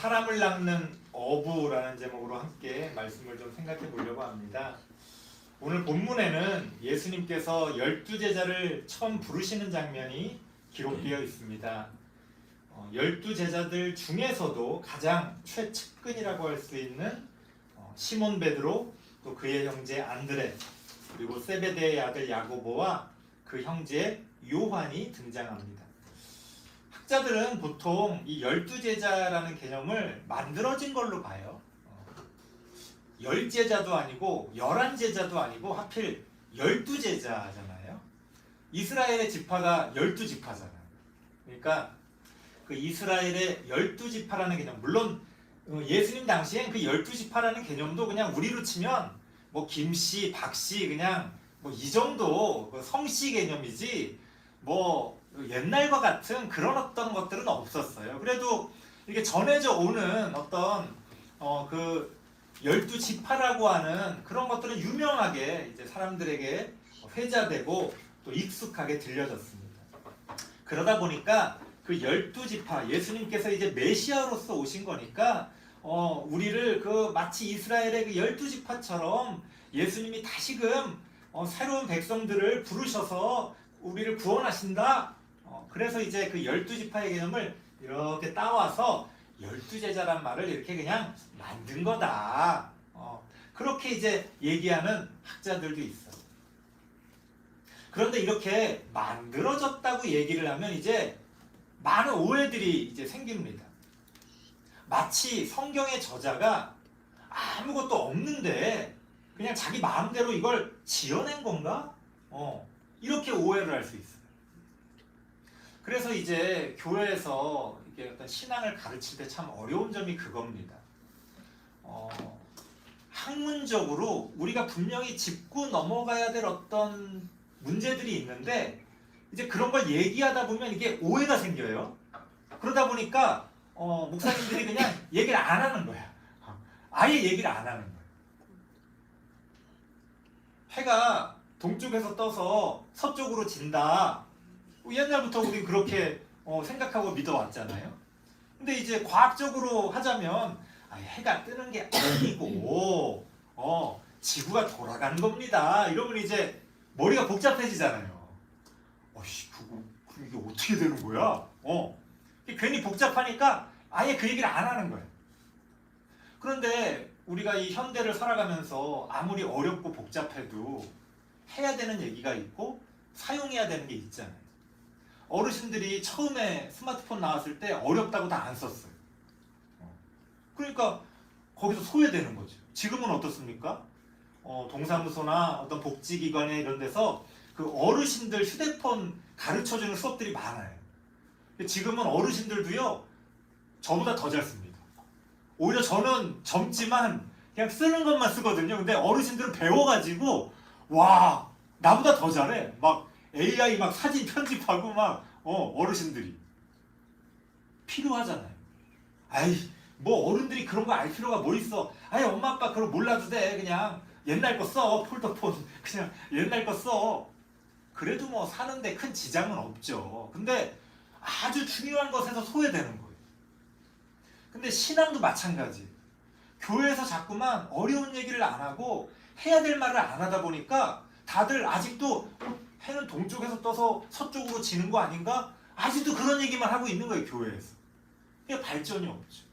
사람을 낚는 어부라는 제목으로 함께 말씀을 좀 생각해 보려고 합니다. 오늘 본문에는 예수님께서 12제자를 처음 부르시는 장면이 기록되어 있습니다. 12제자들 중에서도 가장 최측근이라고 할 수 있는 시몬 베드로, 또 그의 형제 안드레, 그리고 세베대의 아들 야고보와 그 형제 요한이 등장합니다. 학자들은 보통 이 12제자라는 개념을 만들어진 걸로 봐요. 10제자도 아니고 11제자도 아니고 하필 12제자잖아요. 이스라엘의 지파가 12지파잖아요. 그러니까 그 이스라엘의 12지파라는 개념, 물론 예수님 당시엔 그 12지파라는 개념도 그냥 우리로 치면 뭐 김씨, 박씨 그냥 뭐 이 정도 성씨 개념이지 뭐 옛날과 같은 그런 어떤 것들은 없었어요. 그래도 이게 전해져 오는 어떤 그 12지파라고 하는 그런 것들은 유명하게 이제 사람들에게 회자되고 또 익숙하게 들려졌습니다. 그러다 보니까 그 12지파, 예수님께서 이제 메시아로서 오신 거니까 우리를 그 마치 이스라엘의 그 12지파처럼 예수님이 다시금 새로운 백성들을 부르셔서 우리를 구원하신다. 그래서 이제 그 12지파의 개념을 이렇게 따와서 12제자란 말을 이렇게 그냥 만든 거다. 그렇게 이제 얘기하는 학자들도 있어요. 그런데 이렇게 만들어졌다고 얘기를 하면 이제 많은 오해들이 이제 생깁니다. 마치 성경의 저자가 아무것도 없는데 그냥 자기 마음대로 이걸 지어낸 건가? 이렇게 오해를 할 수 있어요. 그래서 이제 교회에서 이게 어떤 신앙을 가르칠 때 참 어려운 점이 그겁니다. 학문적으로 우리가 분명히 짚고 넘어가야 될 어떤 문제들이 있는데 이제 그런 걸 얘기하다 보면 이게 오해가 생겨요. 그러다 보니까 목사님들이 그냥 얘기를 안 하는 거야. 아예 얘기를 안 하는 거야. 해가 동쪽에서 떠서 서쪽으로 진다. 옛날부터 우리 그렇게 생각하고 믿어왔잖아요. 근데 이제 과학적으로 하자면 해가 뜨는 게 아니고 지구가 돌아가는 겁니다. 이러면 이제 머리가 복잡해지잖아요. 그럼 이게 어떻게 되는 거야? 괜히 복잡하니까 아예 그 얘기를 안 하는 거예요. 그런데 우리가 이 현대를 살아가면서 아무리 어렵고 복잡해도 해야 되는 얘기가 있고 사용해야 되는 게 있잖아요. 어르신들이 처음에 스마트폰 나왔을 때 어렵다고 다 안 썼어요. 그러니까 거기서 소외되는 거죠. 지금은 어떻습니까? 동사무소나 어떤 복지기관에 이런 데서 그 어르신들 휴대폰 가르쳐주는 수업들이 많아요. 지금은 어르신들도요, 저보다 더 잘 씁니다. 오히려 저는 젊지만 그냥 쓰는 것만 쓰거든요. 근데 어르신들은 배워가지고 와, 나보다 더 잘해. 막 AI 막 사진 편집하고 막 어르신들이 필요하잖아요. 뭐 어른들이 그런 거 알 필요가 뭐 있어. 엄마 아빠 그런 거 몰라도 돼. 그냥 옛날 거 써. 폴더폰 그냥 옛날 거 써. 그래도 뭐 사는데 큰 지장은 없죠. 근데 아주 중요한 것에서 소외되는 거예요. 근데 신앙도 마찬가지. 교회에서 자꾸만 어려운 얘기를 안 하고 해야 될 말을 안 하다 보니까 다들 아직도 해는 동쪽에서 떠서 서쪽으로 지는 거 아닌가? 아직도 그런 얘기만 하고 있는 거예요, 교회에서. 그게 발전이 없죠.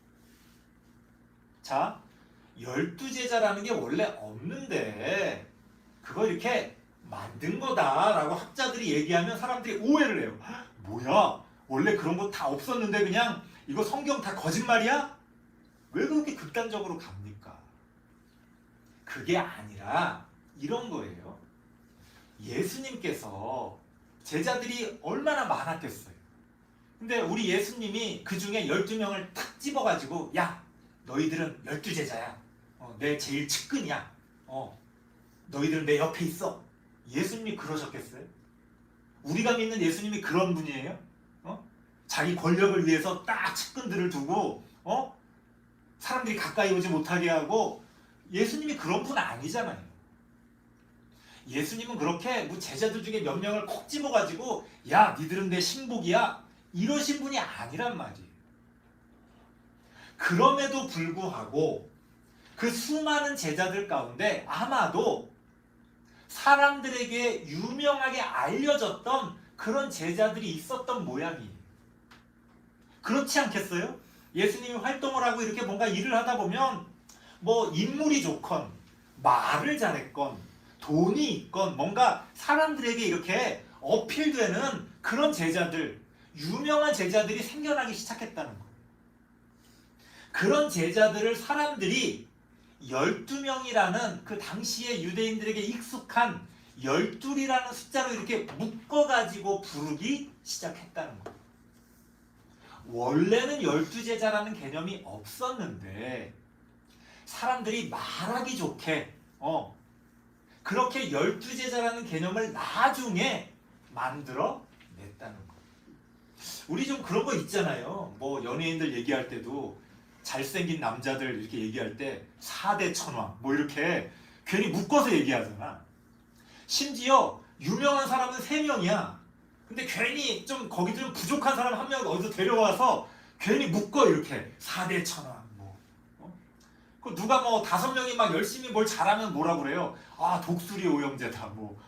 자, 12제자라는 게 원래 없는데 그걸 이렇게 만든 거다라고 학자들이 얘기하면 사람들이 오해를 해요. 뭐야? 원래 그런 거 다 없었는데 그냥 이거 성경 다 거짓말이야? 왜 그렇게 극단적으로 갑니까? 그게 아니라 이런 거예요. 예수님께서 제자들이 얼마나 많았겠어요. 근데 우리 예수님이 그 중에 12명을 탁 집어가지고 야, 너희들은 12제자야. 내 제일 측근이야. 너희들은 내 옆에 있어. 예수님이 그러셨겠어요? 우리가 믿는 예수님이 그런 분이에요? 자기 권력을 위해서 딱 측근들을 두고 사람들이 가까이 오지 못하게 하고 예수님이 그런 분 아니잖아요. 예수님은 그렇게 뭐 제자들 중에 몇 명을 콕 집어가지고 야, 니들은 내 신복이야. 이러신 분이 아니란 말이에요. 그럼에도 불구하고 그 수많은 제자들 가운데 아마도 사람들에게 유명하게 알려졌던 그런 제자들이 있었던 모양이에요. 그렇지 않겠어요? 예수님이 활동을 하고 이렇게 뭔가 일을 하다 보면 뭐 인물이 좋건 말을 잘했건 돈이 있건 뭔가 사람들에게 이렇게 어필되는 그런 제자들, 유명한 제자들이 생겨나기 시작했다는 거예요. 그런 제자들을 사람들이 12명이라는 그 당시에 유대인들에게 익숙한 12이라는 숫자로 이렇게 묶어가지고 부르기 시작했다는 거예요. 원래는 12제자라는 개념이 없었는데 사람들이 말하기 좋게 그렇게 12제자라는 개념을 나중에 만들어 냈다는 거예요. 우리 좀 그런 거 있잖아요. 뭐 연예인들 얘기할 때도 잘생긴 남자들 이렇게 얘기할 때 4대 천왕 뭐 이렇게 괜히 묶어서 얘기하잖아. 심지어 유명한 사람은 3명이야. 근데 괜히 좀 거기 좀 부족한 사람 1명 어디서 데려와서 괜히 묶어 이렇게 4대 천왕 뭐. 그 누가 뭐 5명이 막 열심히 뭘 잘하면 뭐라 그래요? 아 독수리 오형제다 뭐.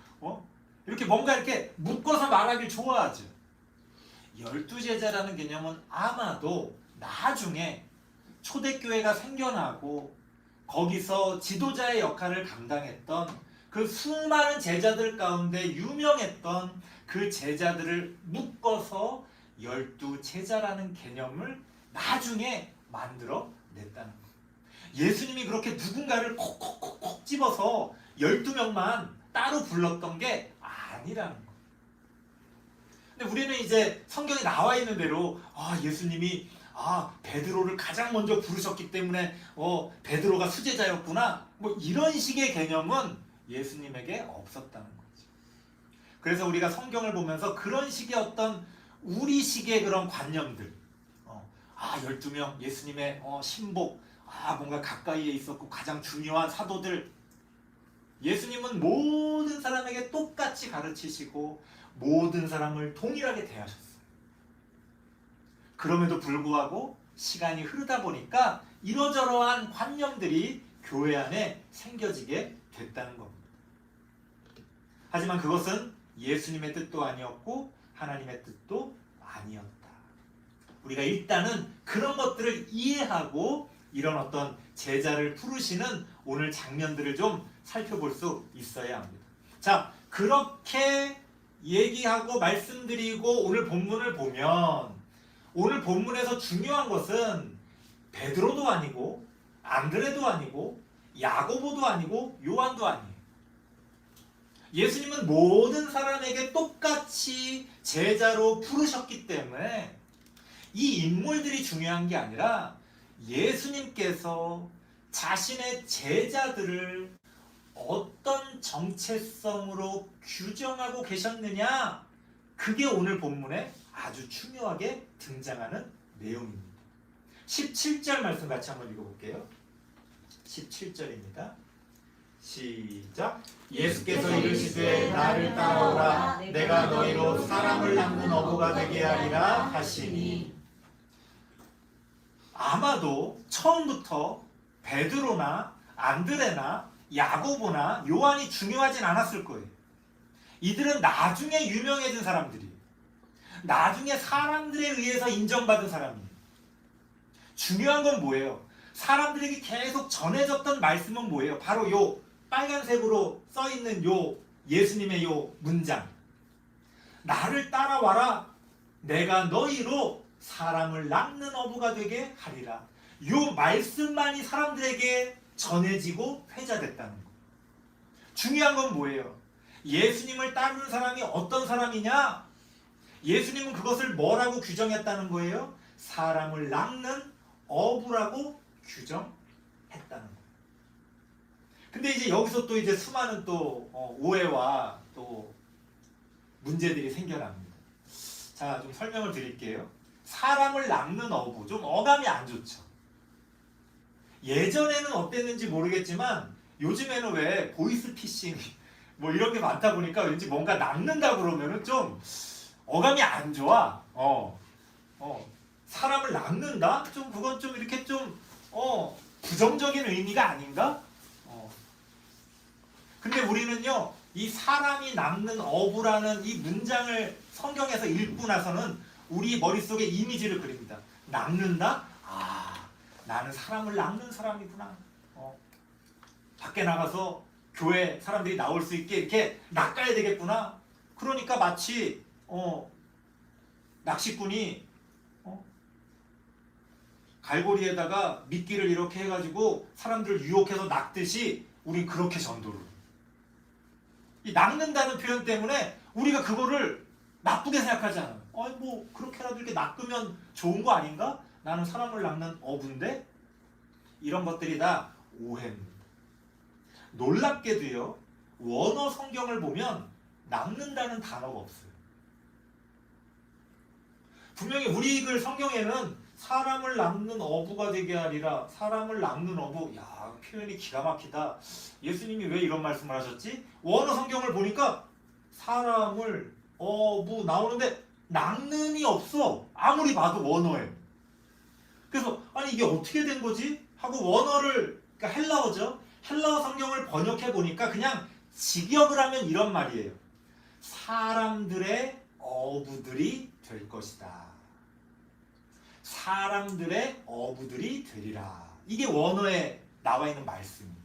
이렇게 뭔가 이렇게 묶어서 말하길 좋아하죠. 12제자라는 개념은 아마도 나중에 초대교회가 생겨나고 거기서 지도자의 역할을 감당했던 그 수많은 제자들 가운데 유명했던 그 제자들을 묶어서 12제자라는 개념을 나중에 만들어 냈다는 거예요. 예수님이 그렇게 누군가를 콕콕콕콕 집어서 12명만 따로 불렀던 게 아니라는 거예요. 근데 우리는 이제 성경에 나와 있는 대로 예수님이 베드로를 가장 먼저 부르셨기 때문에 베드로가 수제자였구나 뭐 이런 식의 개념은 예수님에게 없었다는 거죠. 그래서 우리가 성경을 보면서 그런 식의 어떤 우리식의 그런 관념들 12명 예수님의 신복 뭔가 가까이에 있었고 가장 중요한 사도들 예수님은 모든 사람에게 똑같이 가르치시고 모든 사람을 동일하게 대하셨어요. 그럼에도 불구하고 시간이 흐르다 보니까 이러저러한 관념들이 교회 안에 생겨지게 됐다는 겁니다. 하지만 그것은 예수님의 뜻도 아니었고 하나님의 뜻도 아니었다. 우리가 일단은 그런 것들을 이해하고 이런 어떤 제자를 부르시는 오늘 장면들을 좀 살펴볼 수 있어야 합니다. 자, 그렇게 얘기하고 말씀드리고 오늘 본문을 보면 오늘 본문에서 중요한 것은 베드로도 아니고 안드레도 아니고 야고보도 아니고 요한도 아니에요. 예수님은 모든 사람에게 똑같이 제자로 부르셨기 때문에 이 인물들이 중요한 게 아니라 예수님께서 자신의 제자들을 어떤 정체성으로 규정하고 계셨느냐, 그게 오늘 본문에 아주 중요하게 등장하는 내용입니다. 17절 말씀 같이 한번 읽어볼게요. 17절입니다. 시작. 예수께서 이르시되 나를 따라오라 내가 너희로 사람을 낳는 어부가 되게 하리라 하시니. 아마도 처음부터 베드로나 안드레나 야고보나 요한이 중요하진 않았을 거예요. 이들은 나중에 유명해진 사람들이에요. 나중에 사람들에 의해서 인정받은 사람이에요. 중요한 건 뭐예요? 사람들에게 계속 전해졌던 말씀은 뭐예요? 바로 요 빨간색으로 써있는 요 예수님의 요 문장. 나를 따라와라. 내가 너희로 사람을 낳는 어부가 되게 하리라. 요 말씀만이 사람들에게 전해지고 회자됐다는 거. 중요한 건 뭐예요? 예수님을 따르는 사람이 어떤 사람이냐? 예수님은 그것을 뭐라고 규정했다는 거예요? 사람을 낳는 어부라고 규정했다는 거예요. 근데 이제 여기서 또 이제 수많은 또 오해와 또 문제들이 생겨납니다. 자, 좀 설명을 드릴게요. 사람을 낳는 어부, 좀 어감이 안 좋죠. 예전에는 어땠는지 모르겠지만 요즘에는 왜 보이스피싱 뭐 이런 게 많다 보니까 왠지 뭔가 낳는다 그러면은 좀 어감이 안 좋아. 사람을 낳는다? 좀 그건 좀 이렇게 좀 부정적인 의미가 아닌가? 근데 우리는요, 이 사람이 낳는 어부라는 이 문장을 성경에서 읽고 나서는 우리 머릿속에 이미지를 그립니다. 낳는다? 아, 나는 사람을 낳는 사람이구나. 밖에 나가서 교회 사람들이 나올 수 있게 이렇게 낚아야 되겠구나. 그러니까 마치 낚시꾼이 갈고리에다가 미끼를 이렇게 해가지고 사람들을 유혹해서 낚듯이 우린 그렇게 전도를. 이 낚는다는 표현 때문에 우리가 그거를 나쁘게 생각하지 않아요. 뭐 그렇게라도 이렇게 낚으면 좋은 거 아닌가? 나는 사람을 낚는 어부인데? 이런 것들이 다 오해입니다. 놀랍게도요, 원어 성경을 보면 낚는다는 단어가 없어요. 분명히 우리 글 성경에는 사람을 낚는 어부가 되게 하리라. 사람을 낚는 어부. 야, 표현이 기가 막히다. 예수님이 왜 이런 말씀을 하셨지? 원어 성경을 보니까 사람을 어부 나오는데 낚는이 없어. 아무리 봐도 원어에. 그래서 아니 이게 어떻게 된 거지? 하고 원어를, 그러니까 헬라어죠. 헬라어 성경을 번역해 보니까 그냥 직역을 하면 이런 말이에요. 사람들의 어부들이 될 것이다. 사람들의 어부들이 되리라. 이게 원어에 나와 있는 말씀입니다.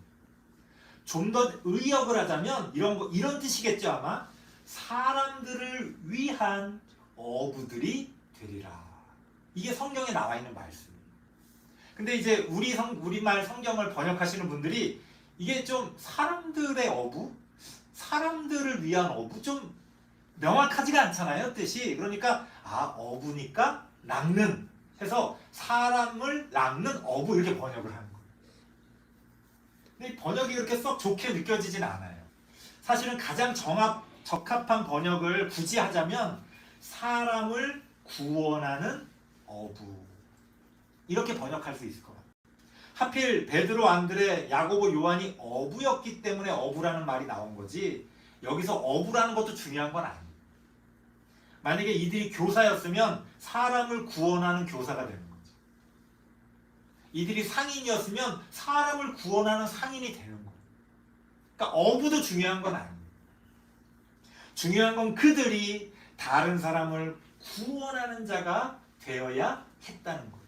좀 더 의역을 하자면 이런 뜻이겠죠 아마. 사람들을 위한 어부들이 되리라. 이게 성경에 나와 있는 말씀입니다. 근데 이제 우리말 성경을 번역하시는 분들이 이게 좀 사람들의 어부? 사람들을 위한 어부? 좀 명확하지가 않잖아요, 뜻이. 그러니까 어부니까 낚는 해서 사람을 낚는 어부 이렇게 번역을 하는 거예요. 근데 번역이 그렇게 썩 좋게 느껴지진 않아요. 사실은 가장 적합한 번역을 굳이 하자면 사람을 구원하는 어부 이렇게 번역할 수 있을 것 같아요. 하필 베드로, 안드레, 야고보, 요한이 어부였기 때문에 어부라는 말이 나온 거지, 여기서 어부라는 것도 중요한 건 아니에요. 만약에 이들이 교사였으면 사람을 구원하는 교사가 되는 거죠. 이들이 상인이었으면 사람을 구원하는 상인이 되는 거예요. 그러니까 어부도 중요한 건 아니에요. 중요한 건 그들이 다른 사람을 구원하는 자가 되어야 했다는 거예요.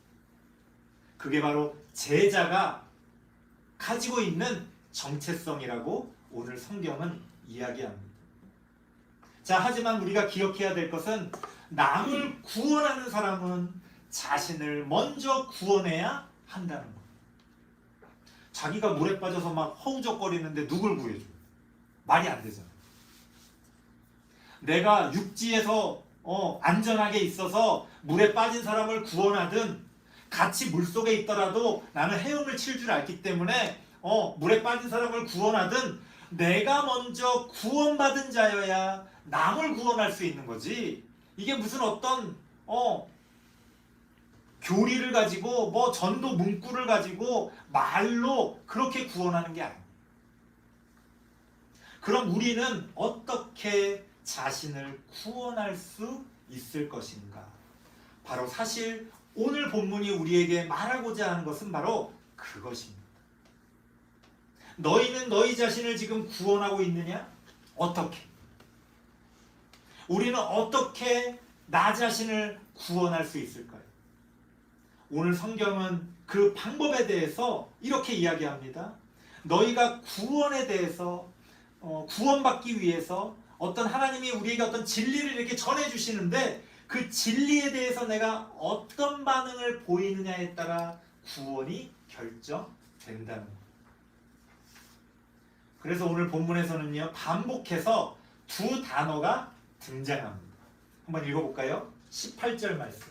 그게 바로 제자가 가지고 있는 정체성이라고 오늘 성경은 이야기합니다. 자, 하지만 우리가 기억해야 될 것은 남을 구원하는 사람은 자신을 먼저 구원해야 한다는 거예요. 자기가 물에 빠져서 막 허우적거리는데 누굴 구해줘? 말이 안 되잖아. 내가 육지에서 안전하게 있어서 물에 빠진 사람을 구원하든 같이 물속에 있더라도 나는 헤엄을 칠 줄 알기 때문에 물에 빠진 사람을 구원하든 내가 먼저 구원받은 자여야 남을 구원할 수 있는 거지. 이게 무슨 어떤 교리를 가지고 뭐 전도 문구를 가지고 말로 그렇게 구원하는 게 아니에요. 그럼 우리는 어떻게 자신을 구원할 수 있을 것인가? 바로 사실 오늘 본문이 우리에게 말하고자 하는 것은 바로 그것입니다. 너희는 너희 자신을 지금 구원하고 있느냐? 어떻게? 우리는 어떻게 나 자신을 구원할 수 있을까요? 오늘 성경은 그 방법에 대해서 이렇게 이야기합니다. 너희가 구원에 대해서 구원받기 위해서 어떤 하나님이 우리에게 어떤 진리를 이렇게 전해주시는데 그 진리에 대해서 내가 어떤 반응을 보이느냐에 따라 구원이 결정된다는 거예요. 그래서 오늘 본문에서는요, 반복해서 두 단어가 등장합니다. 한번 읽어볼까요? 18절 말씀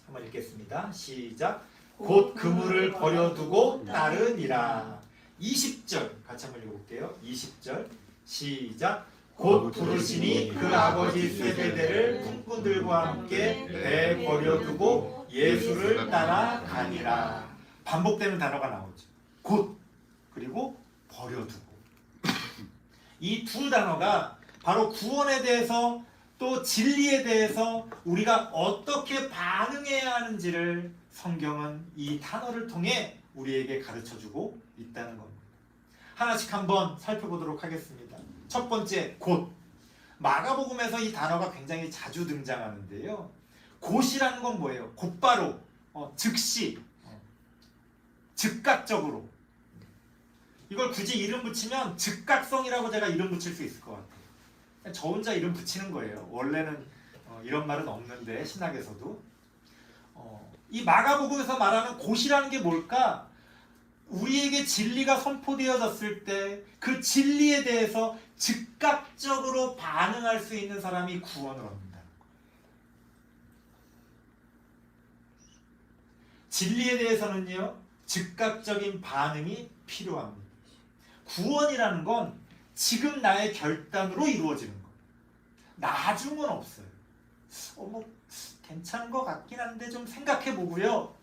한번 읽겠습니다. 시작. 곧 그물을 버려두고 따르니라. 20절 같이 한번 읽어볼게요. 20절 시작. 곧 부르시니 그 아버지 세베대를 품꾼들과 함께 배에 버려두고 예수를 따라가니라. 반복되는 단어가 나오죠. 곧 그리고 버려두고. 이 두 단어가 바로 구원에 대해서 또 진리에 대해서 우리가 어떻게 반응해야 하는지를 성경은 이 단어를 통해 우리에게 가르쳐주고 있다는 겁니다. 하나씩 한번 살펴보도록 하겠습니다. 첫 번째, 곧. 마가복음에서 이 단어가 굉장히 자주 등장하는데요. 곧이라는 건 뭐예요? 곧바로, 즉시, 즉각적으로. 이걸 굳이 이름 붙이면 즉각성이라고 제가 이름 붙일 수 있을 것 같아요. 저 혼자 이름 붙이는 거예요. 원래는 이런 말은 없는데 신학에서도. 이 마가복음에서 말하는 곧이라는 게 뭘까? 우리에게 진리가 선포되어졌을 때 그 진리에 대해서 즉각적으로 반응할 수 있는 사람이 구원을 얻는다. 진리에 대해서는요, 즉각적인 반응이 필요합니다. 구원이라는 건 지금 나의 결단으로 이루어지는 거예요. 나중은 없어요. 괜찮은 것 같긴 한데 좀 생각해 보고요.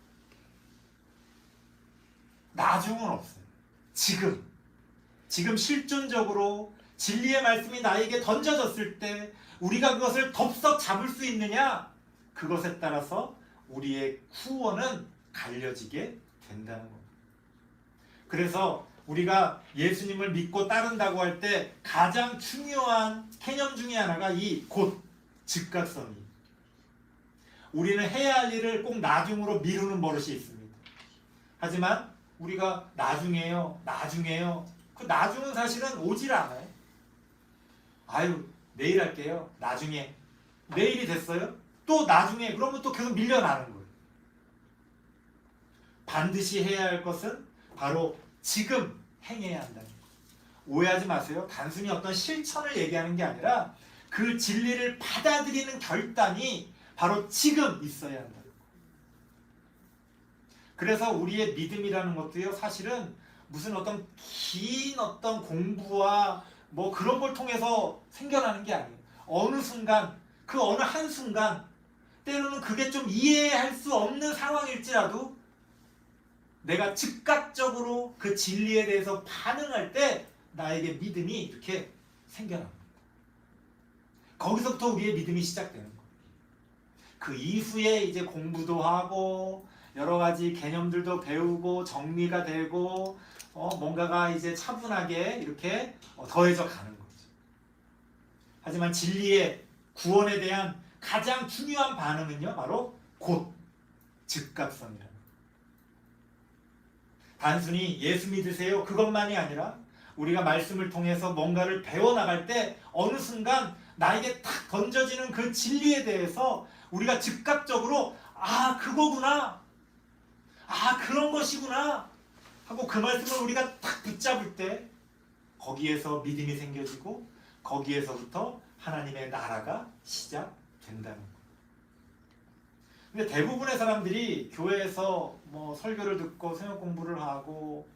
나중은 없어요. 지금 실존적으로 진리의 말씀이 나에게 던져졌을 때 우리가 그것을 덥석 잡을 수 있느냐? 그것에 따라서 우리의 구원은 갈려지게 된다는 겁니다. 그래서 우리가 예수님을 믿고 따른다고 할 때 가장 중요한 개념 중에 하나가 이 곧, 즉각성이. 우리는 해야 할 일을 꼭 나중으로 미루는 버릇이 있습니다. 하지만 우리가 나중에요. 그 나중은 사실은 오질 않아요. 아유, 내일 할게요. 나중에. 내일이 됐어요? 또 나중에. 그러면 또 계속 밀려나는 거예요. 반드시 해야 할 것은 바로 지금 행해야 한다는 거예요. 오해하지 마세요. 단순히 어떤 실천을 얘기하는 게 아니라 그 진리를 받아들이는 결단이 바로 지금 있어야 한다. 그래서 우리의 믿음이라는 것도요, 사실은 무슨 어떤 긴 어떤 공부와 뭐 그런 걸 통해서 생겨나는 게 아니에요. 어느 순간, 그 어느 한순간, 때로는 그게 좀 이해할 수 없는 상황일지라도 내가 즉각적으로 그 진리에 대해서 반응할 때 나에게 믿음이 이렇게 생겨납니다. 거기서부터 우리의 믿음이 시작되는 거예요. 그 이후에 이제 공부도 하고 여러 가지 개념들도 배우고 정리가 되고 뭔가가 이제 차분하게 이렇게 더해져 가는 거죠. 하지만 진리의 구원에 대한 가장 중요한 반응은요, 바로 곧, 즉각성이라는 거예요. 단순히 예수 믿으세요 그것만이 아니라 우리가 말씀을 통해서 뭔가를 배워나갈 때 어느 순간 나에게 탁 던져지는 그 진리에 대해서 우리가 즉각적으로 그거구나, 그런 것이구나 하고 그 말씀을 우리가 탁 붙잡을 때 거기에서 믿음이 생겨지고 거기에서부터 하나님의 나라가 시작된다는 거예요. 근데 대부분의 사람들이 교회에서 뭐 설교를 듣고 성경 공부를 하고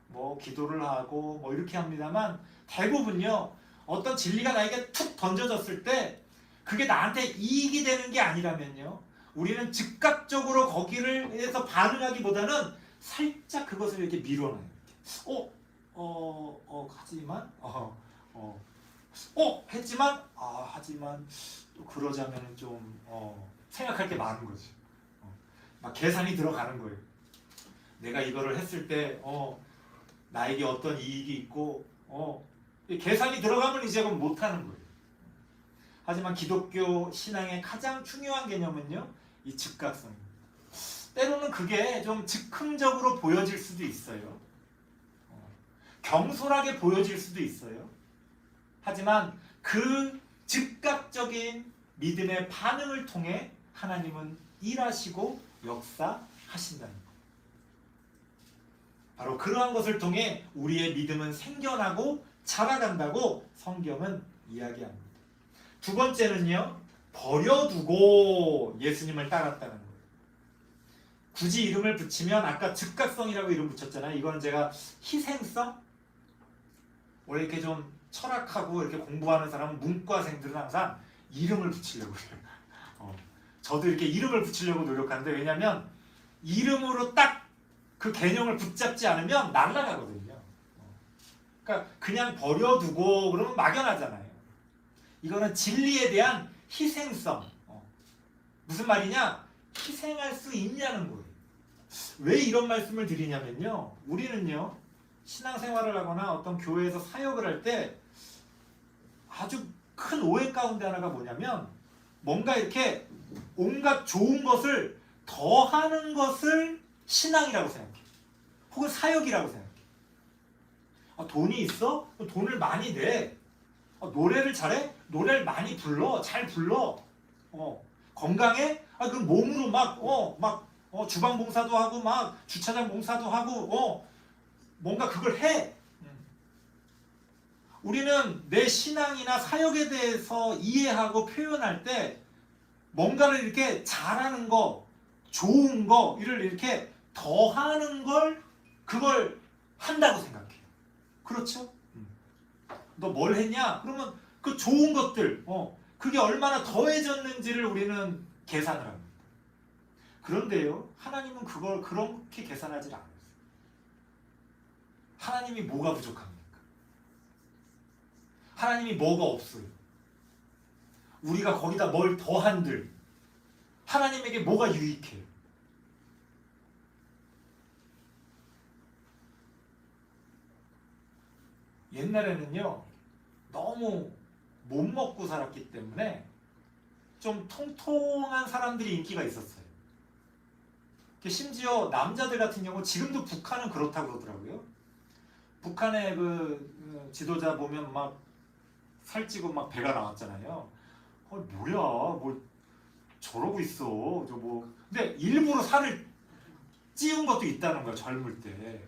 뭐 기도를 하고 뭐 이렇게 합니다만 대부분요, 어떤 진리가 나에게 툭 던져졌을 때 그게 나한테 이익이 되는 게 아니라면요, 우리는 즉각적으로 거기를 해서 반응하기보다는 살짝 그것을 이렇게 밀어놔요. 하지만 했지만 하지만 또 그러자면 좀 생각할 게 많은 거지. 막 계산이 들어가는 거예요. 내가 이거를 했을 때 나에게 어떤 이익이 있고 계산이 들어가면 이제 그건 못하는 거예요. 하지만 기독교 신앙의 가장 중요한 개념은요, 이 즉각성입니다. 때로는 그게 좀 즉흥적으로 보여질 수도 있어요. 겸손하게 보여질 수도 있어요. 하지만 그 즉각적인 믿음의 반응을 통해 하나님은 일하시고 역사하신다는 것. 바로 그러한 것을 통해 우리의 믿음은 생겨나고 자라간다고 성경은 이야기합니다. 두 번째는요, 버려두고 예수님을 따랐다는 거예요. 굳이 이름을 붙이면 아까 즉각성이라고 이름 붙였잖아요. 이거는 제가 희생성? 원래 이렇게 좀 철학하고 이렇게 공부하는 사람은 문과생들은 항상 이름을 붙이려고 해요. 저도 이렇게 이름을 붙이려고 노력하는데, 왜냐하면 이름으로 딱 그 개념을 붙잡지 않으면 날아가거든요. 그러니까 그냥 버려두고 그러면 막연하잖아요. 이거는 진리에 대한 희생성. 무슨 말이냐? 희생할 수 있냐는 거예요. 왜 이런 말씀을 드리냐면요. 우리는요. 신앙생활을 하거나 어떤 교회에서 사역을 할 때 아주 큰 오해 가운데 하나가 뭐냐면 뭔가 이렇게 온갖 좋은 것을 더하는 것을 신앙이라고 생각해. 혹은 사역이라고 생각해. 돈이 있어? 돈을 많이 내. 노래를 잘해? 노래를 많이 불러. 잘 불러. 건강해? 그럼 몸으로 주방 봉사도 하고 막 주차장 봉사도 하고 뭔가 그걸 해. 우리는 내 신앙이나 사역에 대해서 이해하고 표현할 때 뭔가를 이렇게 잘하는 거, 좋은 거, 이를 이렇게 더하는 걸 그걸 한다고 생각해요. 그렇죠? 너 뭘 했냐? 그러면 그 좋은 것들, 그게 얼마나 더해졌는지를 우리는 계산을 합니다. 그런데요, 하나님은 그걸 그렇게 계산하지 않아요. 하나님이 뭐가 부족합니까? 하나님이 뭐가 없어요? 우리가 거기다 뭘 더한들 하나님에게 뭐가 유익해요? 옛날에는요, 너무 못 먹고 살았기 때문에 좀 통통한 사람들이 인기가 있었어요. 심지어 남자들 같은 경우, 지금도 북한은 그렇다고 그러더라고요. 북한의 그 지도자 보면 막 살찌고 막 배가 나왔잖아요. 뭐야, 뭐 저러고 있어. 근데 일부러 살을 찌운 것도 있다는 거야, 젊을 때.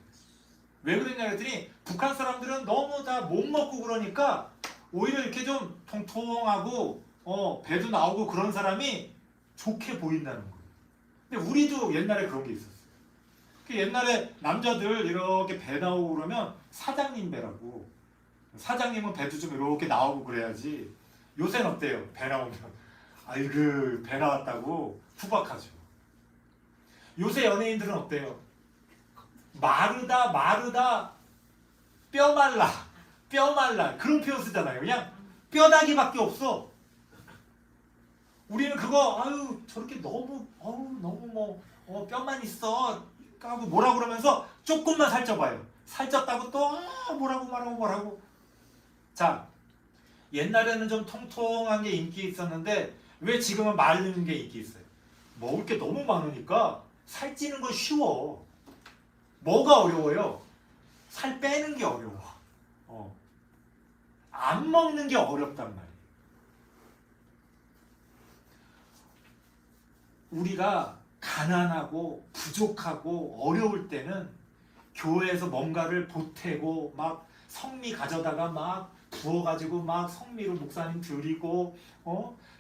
왜 그랬냐 했더니 북한 사람들은 너무 다 못 먹고 그러니까 오히려 이렇게 좀 통통하고 배도 나오고 그런 사람이 좋게 보인다는 거예요. 근데 우리도 옛날에 그런 게 있었어요. 옛날에 남자들 이렇게 배 나오고 그러면 사장님 배라고. 사장님은 배도 좀 이렇게 나오고 그래야지. 요새는 어때요? 배 나오면 아이고 배 나왔다고 후박하죠. 요새 연예인들은 어때요? 마르다 뼈 말라 그런 표현 쓰잖아요. 그냥 뼈다귀밖에 없어. 우리는 그거 저렇게 너무 뼈만 있어 하고 뭐라 그러면서 조금만 살쪄봐요. 살쪘다고 또 뭐라고. 자, 옛날에는 좀 통통한 게 인기 있었는데 왜 지금은 마르는 게 인기 있어요? 먹을 게 너무 많으니까 살찌는 건 쉬워. 뭐가 어려워요? 살 빼는 게 어려워. 안 먹는 게 어렵단 말이에요. 우리가 가난하고 부족하고 어려울 때는 교회에서 뭔가를 보태고 막 성미 가져다가 막 부어가지고 막 성미로 목사님 드리고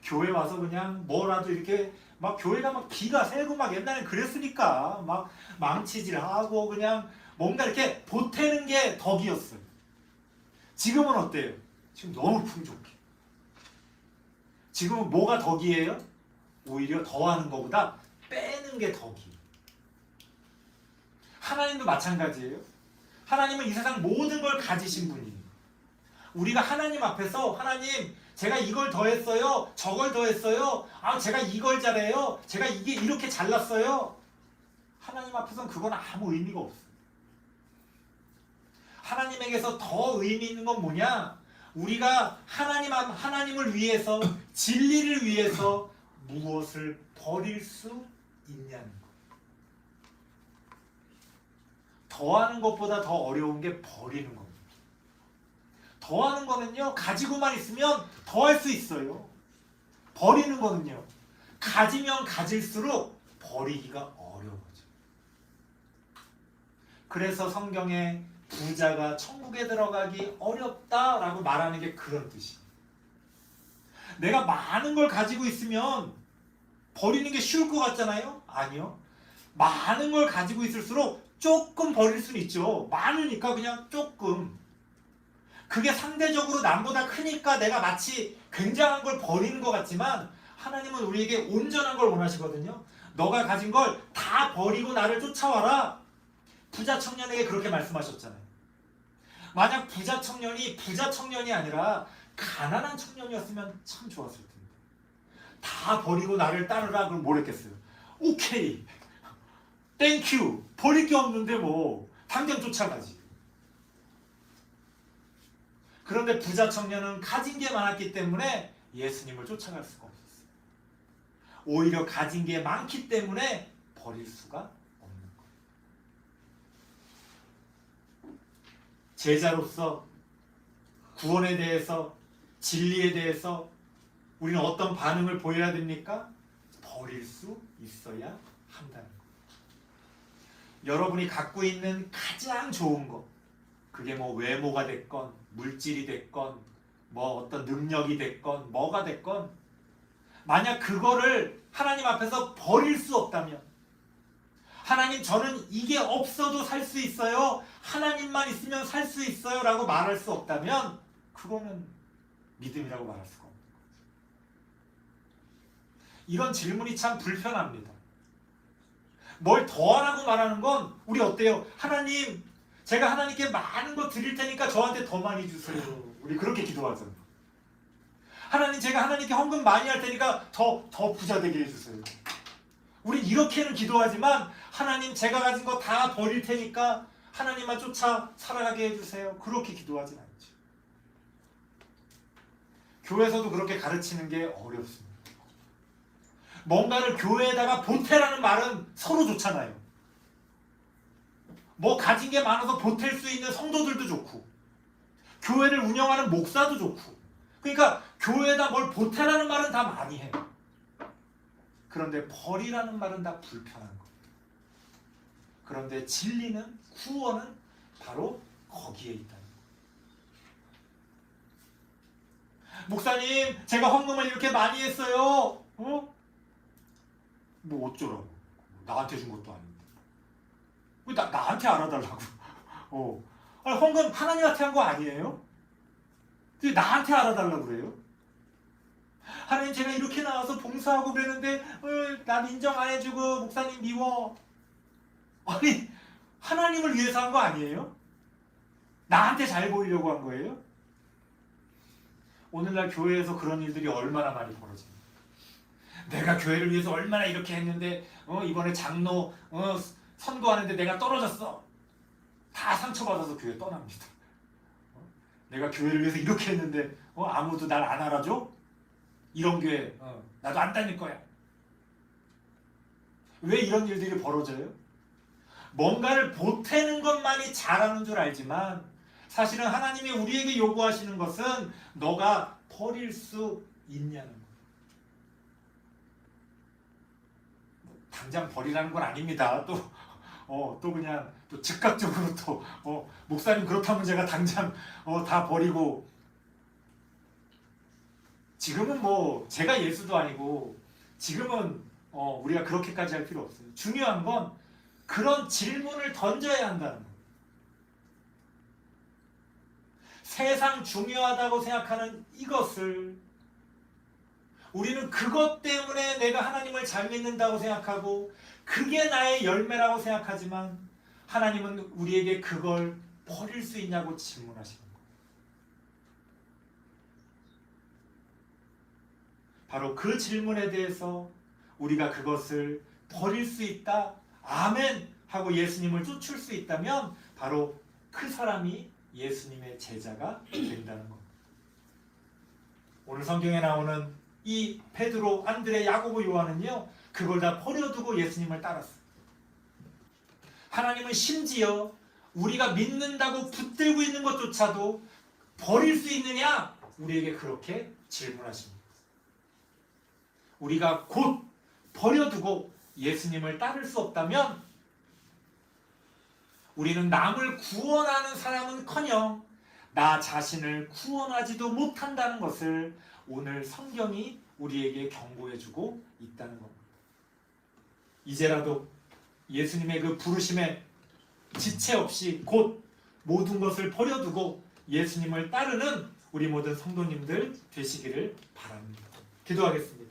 교회 와서 그냥 뭐라도 이렇게 막 교회가 막 기가 세고 막 옛날엔 그랬으니까 막 망치질하고 그냥 뭔가 이렇게 보태는 게 덕이었어요. 지금은 어때요? 지금 너무 풍족해. 지금은 뭐가 덕이에요? 오히려 더하는 것보다 빼는 게 덕이에요. 하나님도 마찬가지예요. 하나님은 이 세상 모든 걸 가지신 분이에요. 우리가 하나님 앞에서 하나님 제가 이걸 더했어요. 저걸 더했어요. 제가 이걸 잘해요. 제가 이게 이렇게 잘났어요. 하나님 앞에서는 그건 아무 의미가 없어요. 하나님에게서 더 의미 있는 건 뭐냐? 우리가 하나님을 위해서 진리를 위해서 무엇을 버릴 수 있냐는 거. 더하는 것보다 더 어려운 게 버리는 겁니다. 더하는 거는요, 가지고만 있으면 더할 수 있어요. 버리는 거는요, 가지면 가질수록 버리기가 어려워져. 그래서 성경에 부자가 천국에 들어가기 어렵다라고 말하는 게 그런 뜻이에요. 내가 많은 걸 가지고 있으면 버리는 게 쉬울 것 같잖아요? 아니요. 많은 걸 가지고 있을수록 조금 버릴 수는 있죠. 많으니까 그냥 조금. 그게 상대적으로 남보다 크니까 내가 마치 굉장한 걸 버리는 것 같지만 하나님은 우리에게 온전한 걸 원하시거든요. 너가 가진 걸 다 버리고 나를 쫓아와라. 부자 청년에게 그렇게 말씀하셨잖아요. 만약 부자 청년이 아니라 가난한 청년이었으면 참 좋았을 텐데. 다 버리고 나를 따르라 그럼 뭘 했겠어요? 오케이. 땡큐. 버릴 게 없는데 뭐 당장 쫓아가지. 그런데 부자 청년은 가진 게 많았기 때문에 예수님을 쫓아갈 수가 없었어요. 오히려 가진 게 많기 때문에 버릴 수가 없는 거예요. 제자로서 구원에 대해서, 진리에 대해서 우리는 어떤 반응을 보여야 됩니까? 버릴 수 있어야 한다는 거예요. 여러분이 갖고 있는 가장 좋은 것, 그게 뭐 외모가 됐건 물질이 됐건 뭐 어떤 능력이 됐건 뭐가 됐건, 만약 그거를 하나님 앞에서 버릴 수 없다면, 하나님 저는 이게 없어도 살 수 있어요, 하나님만 있으면 살 수 있어요 라고 말할 수 없다면 그거는 믿음이라고 말할 수가 없는 거죠. 이런 질문이 참 불편합니다. 뭘 더하라고 말하는 건, 우리 어때요? 하나님, 제가 하나님께 많은 거 드릴 테니까 저한테 더 많이 주세요. 우리 그렇게 기도하잖아요. 하나님, 제가 하나님께 헌금 많이 할 테니까 더 부자 되게 해주세요. 우린 이렇게는 기도하지만, 하나님 제가 가진 거 다 버릴 테니까 하나님만 쫓아 살아가게 해주세요. 그렇게 기도하진 않죠. 교회에서도 그렇게 가르치는 게 어렵습니다. 뭔가를 교회에다가 보태라는 말은 서로 좋잖아요. 뭐 가진 게 많아서 보탤 수 있는 성도들도 좋고, 교회를 운영하는 목사도 좋고, 그러니까 교회에다 뭘 보태라는 말은 다 많이 해요. 그런데 버리라는 말은 다 불편한 거예요. 그런데 진리는, 구원은 바로 거기에 있다는 거예요. 목사님, 제가 헌금을 이렇게 많이 했어요. 뭐 어쩌라고. 나한테 준 것도 아닌데. 왜 나한테 알아달라고. 아니, 헌금 하나님한테 한 거 아니에요? 왜 나한테 알아달라고 그래요? 하나님, 제가 이렇게 나와서 봉사하고 그랬는데 난 인정 안 해주고 목사님 미워. 아니, 하나님을 위해서 한 거 아니에요? 나한테 잘 보이려고 한 거예요? 오늘날 교회에서 그런 일들이 얼마나 많이 벌어집니까? 내가 교회를 위해서 얼마나 이렇게 했는데 이번에 장로 선거하는데 내가 떨어졌어. 다 상처받아서 교회 떠납니다. 내가 교회를 위해서 이렇게 했는데 아무도 날 안 알아줘? 이런 교회 나도 안 다닐 거야. 왜 이런 일들이 벌어져요? 뭔가를 보태는 것만이 잘하는 줄 알지만, 사실은 하나님이 우리에게 요구하시는 것은 너가 버릴 수 있냐는 거예요. 당장 버리라는 건 아닙니다. 또 그냥 또 즉각적으로 또 목사님 그렇다면 제가 당장 다 버리고. 지금은 뭐 제가 예수도 아니고 지금은 우리가 그렇게까지 할 필요 없어요. 중요한 건 그런 질문을 던져야 한다는 거예요. 세상 중요하다고 생각하는 이것을, 우리는 그것 때문에 내가 하나님을 잘 믿는다고 생각하고 그게 나의 열매라고 생각하지만, 하나님은 우리에게 그걸 버릴 수 있냐고 질문하시는 거예요. 바로 그 질문에 대해서 우리가 그것을 버릴 수 있다, 아멘 하고 예수님을 쫓을 수 있다면 바로 그 사람이 예수님의 제자가 된다는 겁니다. 오늘 성경에 나오는 이 베드로, 안드레, 야고보, 요한은요, 그걸 다 버려두고 예수님을 따랐어요. 하나님은 심지어 우리가 믿는다고 붙들고 있는 것조차도 버릴 수 있느냐? 우리에게 그렇게 질문하십니다. 우리가 곧 버려두고 예수님을 따를 수 없다면 우리는 남을 구원하는 사람은커녕 나 자신을 구원하지도 못한다는 것을 오늘 성경이 우리에게 경고해주고 있다는 겁니다. 이제라도 예수님의 그 부르심에 지체 없이 곧 모든 것을 버려두고 예수님을 따르는 우리 모든 성도님들 되시기를 바랍니다. 기도하겠습니다.